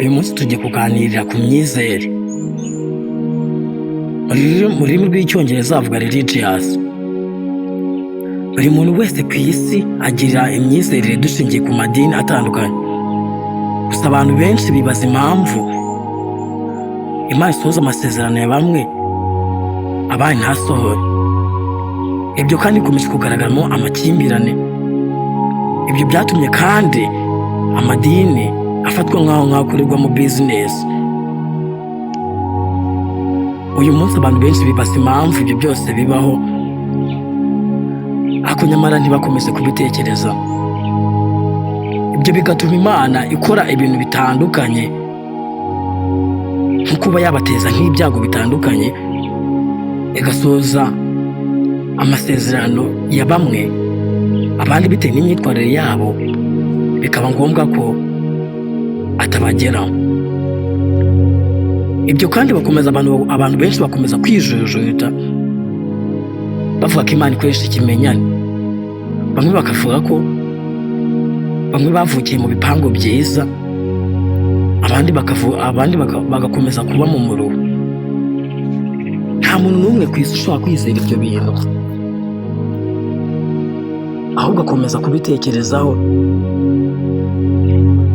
Uyu munsi tugiye kuganirira ku myizere. Mu rurimi rw'icyongereza bavuga religious. Buri muntu wese ku isi agira imyizerere dushingiye ku madini atandukanye. Gusa abantu benshi bibaza impamvu Imana isohoza amasezerano ya bamwe abandi ntasohore. Ibyo kandi bikomeje kugaragaramo amakimbirane. Ibyo byatumye kandi amadini afatwa nk'aho akorerwamo business. Uyu munsi abantu benshi bibaza impamvu ibyo byose bibaho, ariko nyamara ntibakomeze kubitekereza. Ibyo bigatuma Imana ikora ibintu bitandukanye, nko kuba yabateza nk'ibyago bitandukanye, igasohoza amasezerano ya bamwe, abandi bitewe n'imyitwarire yabo bikaba ngombwa ko atabageraho. Ibyo kandi abantu benshi bakomeza kwijujuta bavuga ko Imana ikoresha ikimenyane. Bamwe bakavuga ko bamwe bavukiye mu bipangu byiza, abandi bagakomeza kuba mu muruho. Nta muntu n'umwe ku isi ushobora kwizera ibyo bintu, ahubwo akomeza kubitekerezaho.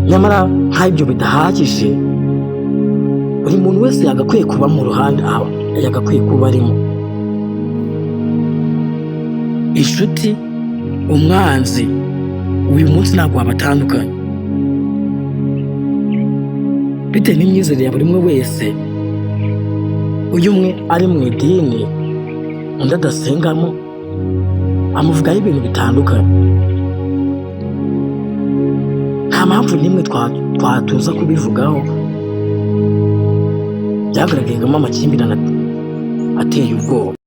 Nyamara nk'ibyo bidahagije, buri muntu wese yagakwiye kuba mu ruhande yagakwiye kuba arimo. Inshuti, umwanzi, uyu munsi ntabwo wabatandukanye bitewe n'imyizerere ya buri umwe wese. Uyu umwe ari mu idini undi adasengamo, amuvugaho ibintu bitandukanye. Nta mpamvu n'imwe twatuza kubivugaho. Byagaragayemo amakimbirane ateye ubwoba.